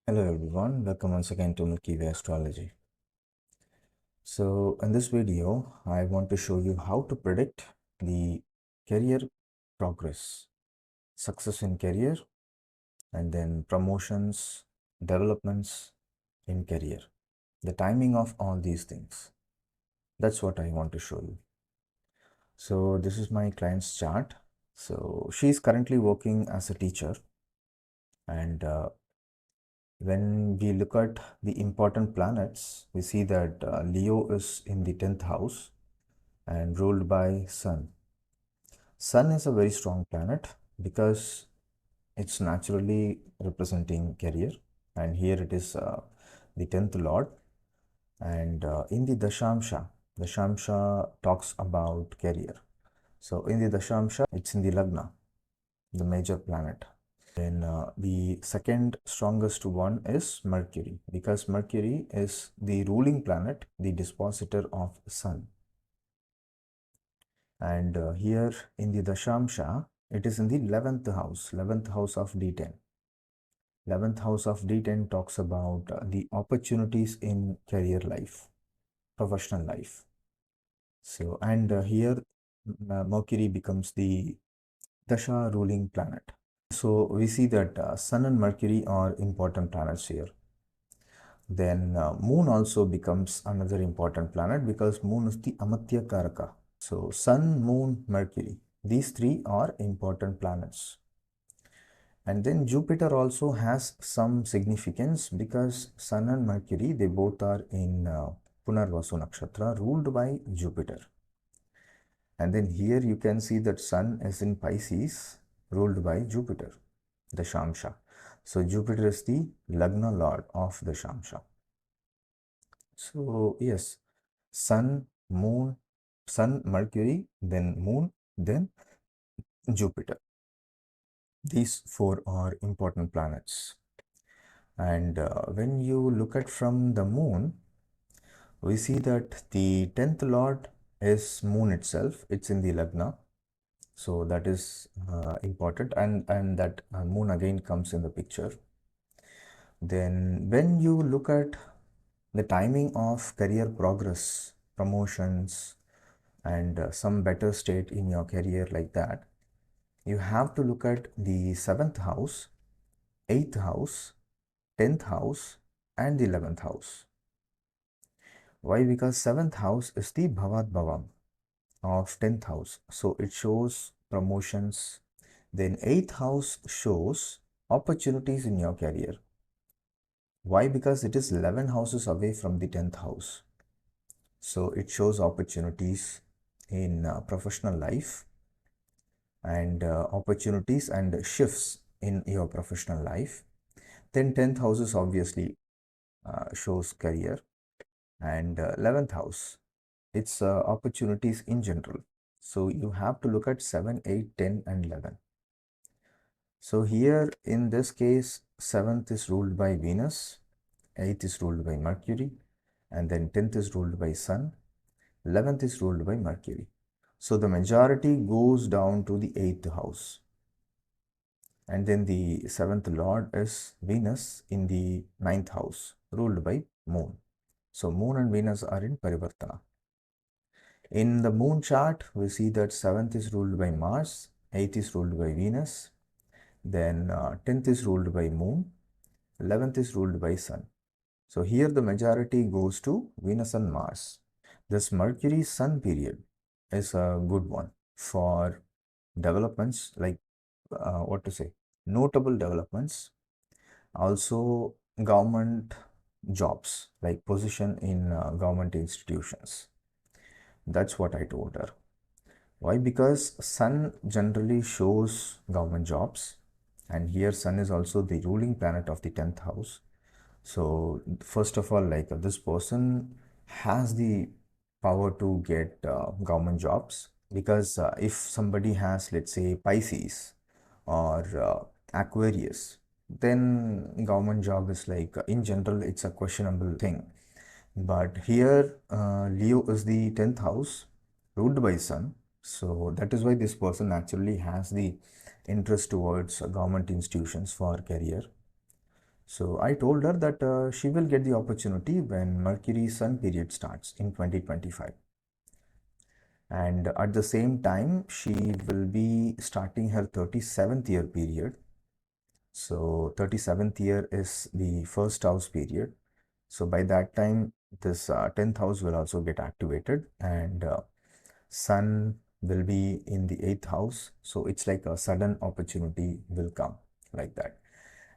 Hello everyone, welcome once again to Milkyway Astrology. So in this video, I want to show you how to predict the career progress, success in career, and then promotions, developments in career, the timing of all these things. That's what I want to show you. So this is my client's chart. So she is currently working as a teacher, and when we look at the important planets, we see that Leo is in the 10th house and ruled by Sun. Sun is a very strong planet because it's naturally representing career, and here it is the 10th lord. And in the Dashamsha talks about career. So in the Dashamsha, it's in the Lagna, the major planet. Then the second strongest one is Mercury, because Mercury is the ruling planet, the dispositor of Sun. And here in the Dashamsha, it is in the 11th house of D10. 11th house of D10 talks about the opportunities in career life, professional life. So, and here Mercury becomes the Dasha ruling planet. So we see that Sun and Mercury are important planets here. Then Moon also becomes another important planet because Moon is the Amatya Karaka. So Sun, Moon, Mercury, these three are important planets. And then Jupiter also has some significance because Sun and Mercury, they both are in Punarvasu Nakshatra ruled by Jupiter. And then here you can see that Sun is in Pisces ruled by Jupiter, the Shamsha. So Jupiter is the Lagna Lord of the Shamsha. So yes, Sun, Moon, Sun, Mercury, then Moon, then Jupiter. These four are important planets. And when you look at from the Moon, we see that the 10th Lord is Moon itself. It's in the Lagna. So that is important, and that Moon again comes in the picture. Then when you look at the timing of career progress, promotions, and some better state in your career like that, you have to look at the 7th house, 8th house, 10th house, and the 11th house. Why? Because 7th house is the Bhavat Bhavam of 10th house. So it shows promotions. Then 8th house shows opportunities in your career. Why? Because it is 11 houses away from the 10th house. So it shows opportunities in professional life and opportunities and shifts in your professional life. Then 10th house is obviously shows career, and 11th house, it's opportunities in general. So you have to look at 7, 8, 10 and 11. So here in this case, 7th is ruled by Venus, 8th is ruled by Mercury, and then 10th is ruled by Sun, 11th is ruled by Mercury. So the majority goes down to the 8th house. And then the 7th lord is Venus in the 9th house, ruled by Moon. So Moon and Venus are in Parivartana. In the Moon chart, we see that 7th is ruled by Mars, 8th is ruled by Venus, then 10th is ruled by Moon, 11th is ruled by Sun. So here the majority goes to Venus and Mars. This Mercury Sun period is a good one for developments, like notable developments. Also government jobs, like position in government institutions. That's what I told her. Why? Because Sun generally shows government jobs, and here Sun is also the ruling planet of the 10th house. So first of all, like this person has the power to get government jobs, because if somebody has, let's say, Pisces or Aquarius, then government job is like in general it's a questionable thing. But here Leo is the 10th house ruled by Sun, so that is why this person actually has the interest towards government institutions for career. So I told her that she will get the opportunity when Mercury Sun period starts in 2025. And at the same time, she will be starting her 37th year period. So 37th year is the first house period. So by that time, this 10th house will also get activated, and Sun will be in the 8th house. So it's like a sudden opportunity will come like that.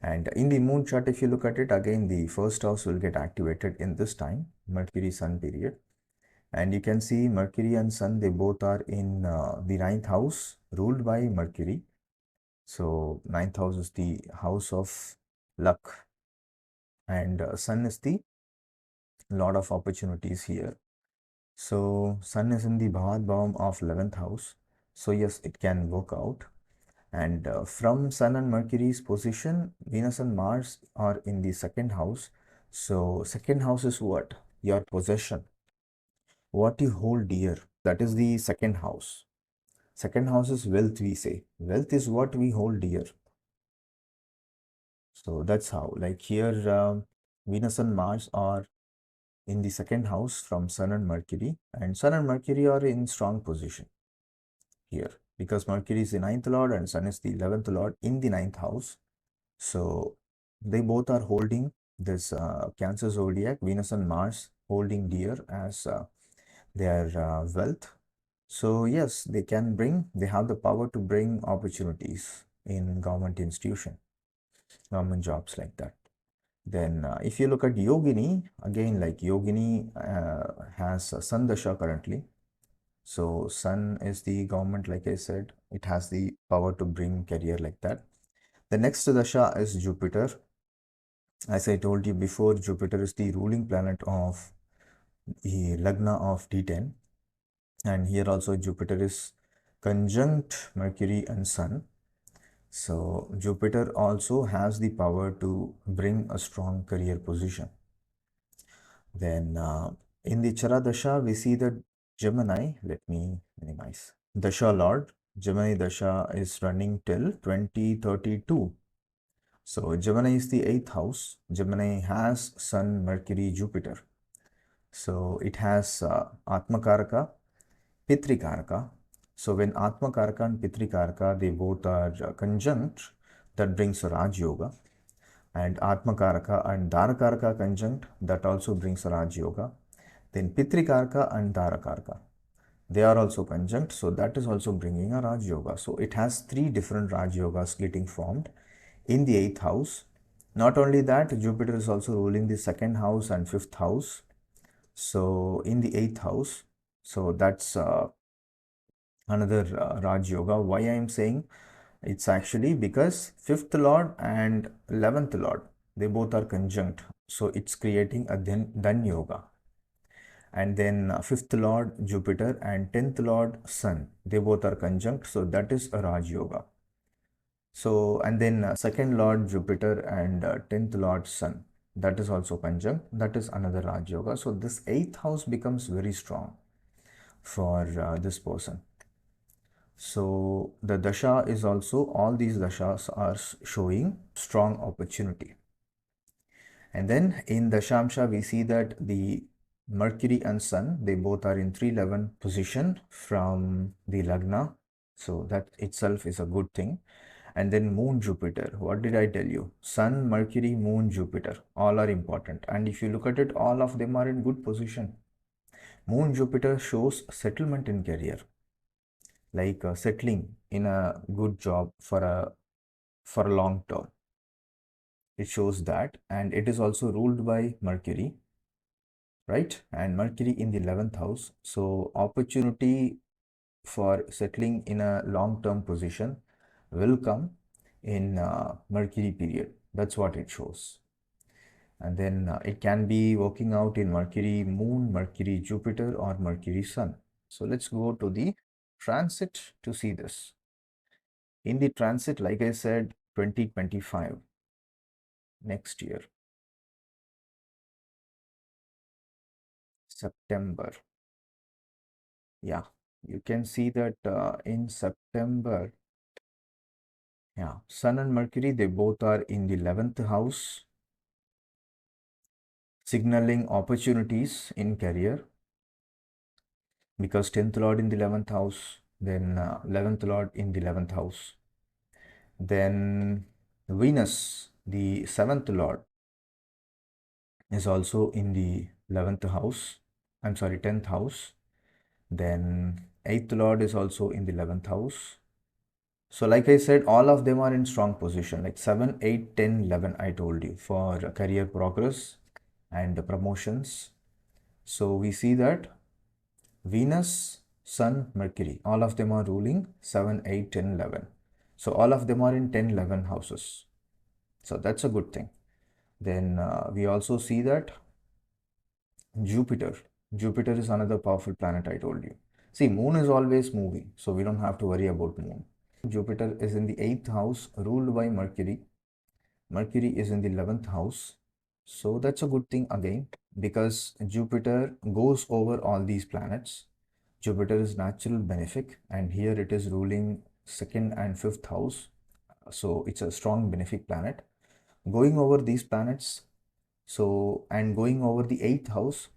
And in the moon chart, if you look at it, again, the first house will get activated in this time, Mercury Sun period. And you can see Mercury and Sun, they both are in the 9th house ruled by Mercury. So 9th house is the house of luck, and Sun is the lot of opportunities here. So Sun is in the Bhavat Bhavam of 11th house. So yes, it can work out. And from Sun and Mercury's position, Venus and Mars are in the second house. So second house is what? Your possession, what you hold dear. That is the second house. Second house is wealth, we say. Wealth is what we hold dear. So that's how, like here, Venus and Mars are in the second house from Sun and Mercury, and Sun and Mercury are in strong position here because Mercury is the ninth lord and Sun is the 11th lord in the ninth house. So they both are holding this Cancer zodiac, Venus and Mars holding dear as their wealth. So yes, they have the power to bring opportunities in government institution, government jobs like that. Then if you look at Yogini, again, like Yogini has Sun Dasha currently. So Sun is the government, like I said, it has the power to bring career like that. The next Dasha is Jupiter. As I told you before, Jupiter is the ruling planet of the Lagna of D10. And here also Jupiter is conjunct Mercury and Sun. So Jupiter also has the power to bring a strong career position. Then in the Chara Dasha, we see that Gemini, let me minimize. Dasha Lord, Gemini Dasha is running till 2032. So Gemini is the 8th house. Gemini has Sun, Mercury, Jupiter. So it has Atmakaraka, Pitrikaraka. So when Atmakaraka and Pitrikaraka, they both are conjunct, that brings Raj Yoga. And Atmakaraka and Dharakaraka conjunct, that also brings Raj Yoga. Then Pitrikaraka and Dharakaraka, they are also conjunct, so that is also bringing a Raj Yoga. So it has three different Raj Yogas getting formed in the 8th house. Not only that, Jupiter is also ruling the 2nd house and 5th house. So in the 8th house, so that's another Raj Yoga. Why I am saying it's actually because 5th Lord and 11th Lord, they both are conjunct. So it's creating a Dan Yoga. And then 5th Lord Jupiter and 10th Lord Sun, they both are conjunct. So that is a Raj Yoga. So, and then 2nd Lord Jupiter and 10th Lord Sun, that is also conjunct. That is another Raj Yoga. So this 8th house becomes very strong for this person. So the Dasha is also, all these Dashas are showing strong opportunity. And then in the Shamsha, we see that the Mercury and Sun, they both are in 311 position from the Lagna. So that itself is a good thing. And then Moon, Jupiter. What did I tell you? Sun, Mercury, Moon, Jupiter. All are important. And if you look at it, all of them are in good position. Moon, Jupiter shows settlement in career, like settling in a good job for a long term. It shows that, and it is also ruled by Mercury, right? And Mercury in the 11th house. So opportunity for settling in a long-term position will come in Mercury period. That's what it shows. And then it can be working out in Mercury Moon, Mercury Jupiter, or Mercury Sun. So let's go to the transit to see this. In the transit, like I said, 2025, next year, September. Yeah, you can see that in September, yeah, Sun and Mercury, they both are in the 11th house. signaling opportunities in career, because 10th lord in the 11th house, then 11th lord in the 11th house, then Venus, the 7th lord, is also in the 11th house. I'm sorry, 10th house. Then 8th lord is also in the 11th house. So like I said, all of them are in strong position, like 7, 8, 10, 11, I told you, for career progress and promotions. So we see that Venus, Sun, Mercury, all of them are ruling 7, 8, 10, 11. So all of them are in 10, 11 houses. So that's a good thing. Then we also see that Jupiter. Jupiter is another powerful planet, I told you. See, Moon is always moving, so we don't have to worry about Moon. Jupiter is in the 8th house, ruled by Mercury. Mercury is in the 11th house. So that's a good thing again, because Jupiter goes over all these planets. Jupiter is natural benefic, and here it is ruling 2nd and 5th house. So it's a strong benefic planet. Going over these planets, so, and going over the 8th house,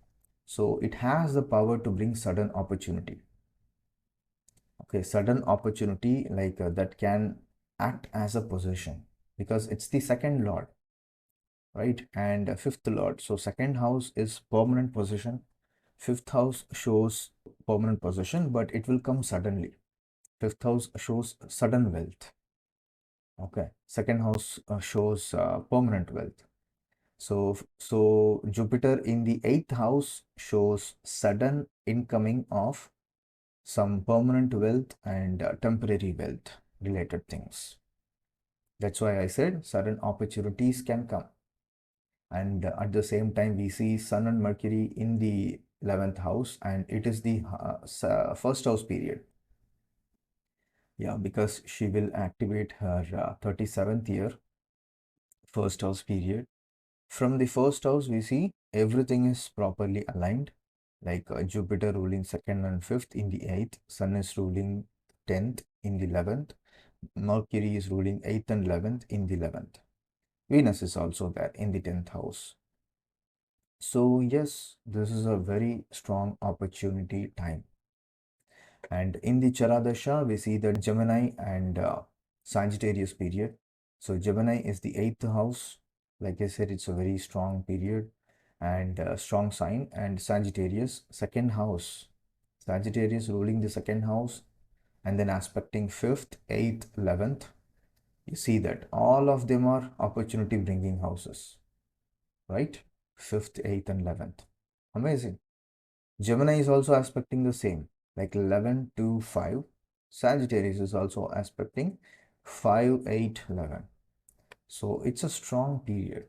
so it has the power to bring sudden opportunity. Okay, sudden opportunity, like that can act as a possession, because it's the second lord, right? And fifth lord. So second house is permanent possession. Fifth house shows permanent possession, but it will come suddenly. Fifth house shows sudden wealth. Okay. Second house shows permanent wealth. So Jupiter in the 8th house shows sudden incoming of some permanent wealth and temporary wealth related things. That's why I said sudden opportunities can come. And at the same time, we see Sun and Mercury in the 11th house, and it is the first house period. Yeah, because she will activate her 37th year, first house period. From the first house, we see everything is properly aligned, like Jupiter ruling 2nd and 5th in the 8th, Sun is ruling 10th in the 11th, Mercury is ruling 8th and 11th in the 11th. Venus is also there in the 10th house. So yes, this is a very strong opportunity time. And in the Charadasha, we see the Gemini and Sagittarius period. So Gemini is the 8th house. Like I said, it's a very strong period and strong sign. And Sagittarius, second house. Sagittarius ruling the second house and then aspecting 5th, 8th, 11th. You see that all of them are opportunity bringing houses, right? 5th, 8th, and 11th. Amazing. Gemini is also aspecting the same, like 11 to 5. Sagittarius is also aspecting 5, 8, 11. So it's a strong period.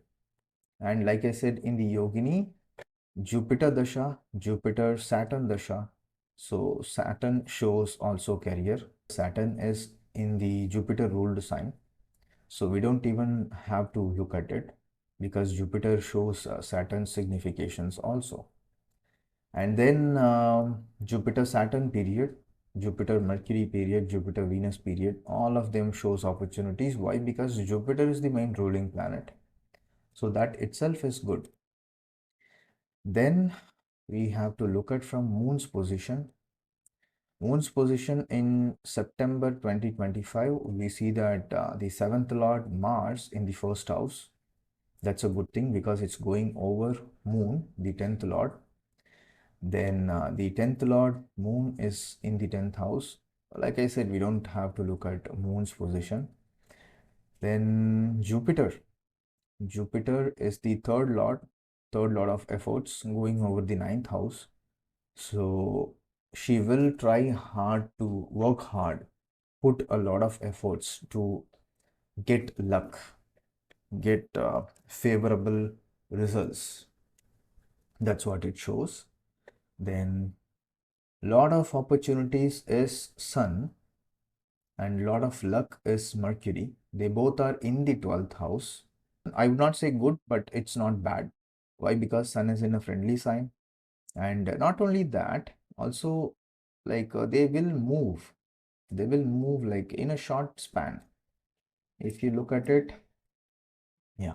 And like I said in the Yogini, Jupiter Dasha, Jupiter Saturn Dasha. So Saturn shows also career. Saturn is in the Jupiter ruled sign. So we don't even have to look at it, because Jupiter shows Saturn's significations also. And then Jupiter Saturn period, Jupiter Mercury period, Jupiter Venus period, all of them shows opportunities. Why? Because Jupiter is the main ruling planet. So that itself is good. Then we have to look at from Moon's position. Moon's position in September 2025, we see that the 7th Lord Mars in the first house. That's a good thing, because it's going over Moon, the 10th Lord. Then the 10th Lord Moon is in the 10th house. Like I said, we don't have to look at Moon's position. Then Jupiter. Jupiter is the third Lord of efforts, going over the 9th house. So she will try hard to work hard, put a lot of efforts to get luck, get favorable results. That's what it shows. Then lot of opportunities is Sun and lot of luck is Mercury. They both are in the 12th house. I would not say good, but it's not bad. Why? Because Sun is in a friendly sign. And not only that, also like they will move. They will move like in a short span. If you look at it, yeah.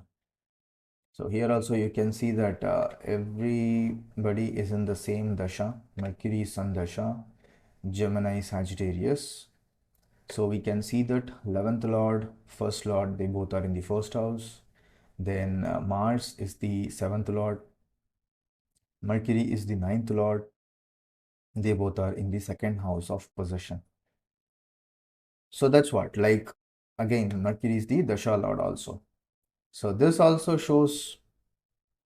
So here also you can see that everybody is in the same dasha. Mercury Sun dasha, Gemini Sagittarius. So we can see that 11th lord, first lord, they both are in the first house. Then Mars is the 7th lord, Mercury is the 9th lord. They both are in the second house of possession. So that's what, like, again, Mercury is the dasha lord also. So this also shows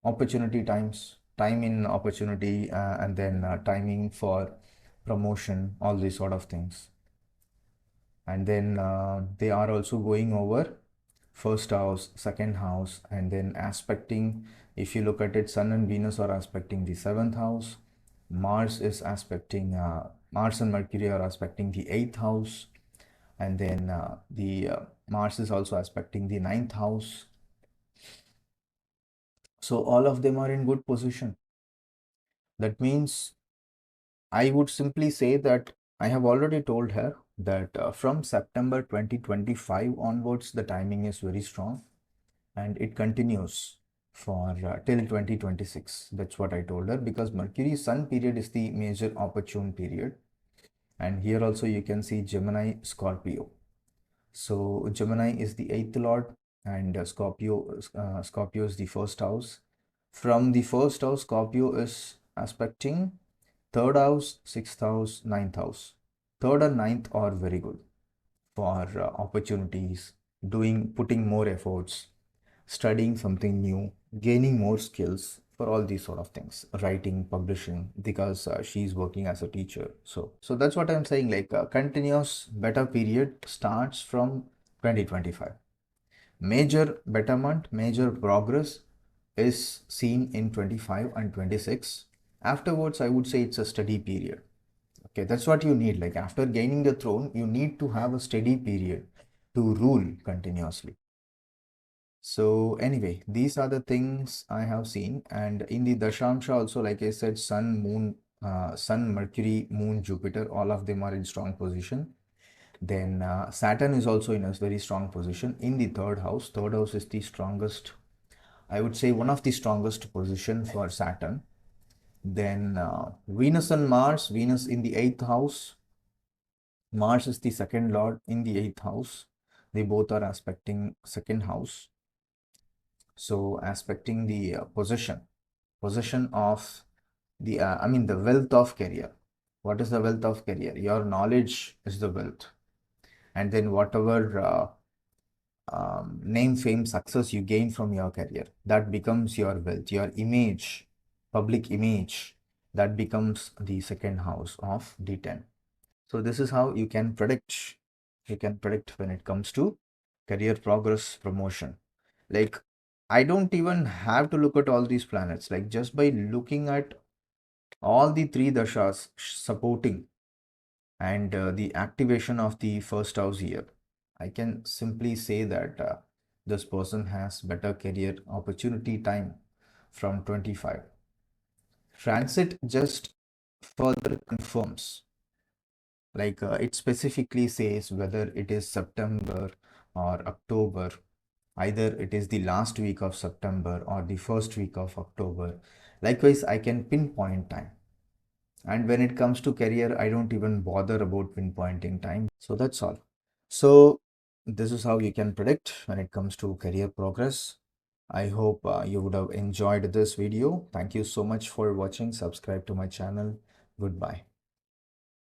opportunity times, time in opportunity, and then timing for promotion, all these sort of things. And then they are also going over first house, second house, and then aspecting. If you look at it, Sun and Venus are aspecting the 7th house. Mars is aspecting, Mars and Mercury are aspecting the 8th house. And then the Mars is also aspecting the 9th house. So all of them are in good position. That means I would simply say that I have already told her that from September 2025 onwards, the timing is very strong and it continues for till 2026. That's what I told her, because Mercury Sun period is the major opportune period. And here also you can see Gemini Scorpio. So Gemini is the 8th lord, and Scorpio is the first house. From the first house, Scorpio is aspecting third house, sixth house, ninth house. Third and ninth are very good for opportunities, putting more efforts, studying something new, gaining more skills for all these sort of things, writing, publishing, because she's working as a teacher. So that's what I'm saying, like a continuous better period starts from 2025. Major betterment, major progress is seen in 25 and 26. Afterwards, I would say it's a steady period. Okay, that's what you need. Like after gaining the throne, you need to have a steady period to rule continuously. So anyway, these are the things I have seen. And in the Dashamsha also, like I said, Sun, Moon, Sun, Mercury, Moon, Jupiter, all of them are in strong position. Then Saturn is also in a very strong position in the third house. Third house is the strongest, I would say one of the strongest position for Saturn. Then Venus and Mars, Venus in the 8th house. Mars is the second lord in the 8th house. They both are aspecting second house. So aspecting the possession of the, I mean the wealth of career. What is the wealth of career? Your knowledge is the wealth. And then whatever name, fame, success you gain from your career, that becomes your wealth. Your image, public image, that becomes the second house of D10. So this is how you can predict. You can predict when it comes to career progress, promotion. Like I don't even have to look at all these planets. Like just by looking at all the three dashas supporting and the activation of the first house here, I can simply say that this person has better career opportunity time from 25. Transit just further confirms, like it specifically says whether it is September or October. Either it is the last week of September or the first week of October. Likewise, I can pinpoint time. And when it comes to career, I don't even bother about pinpointing time. So that's all. So this is how you can predict when it comes to career progress. I hope you would have enjoyed this video. Thank you so much for watching. Subscribe to my channel. Goodbye.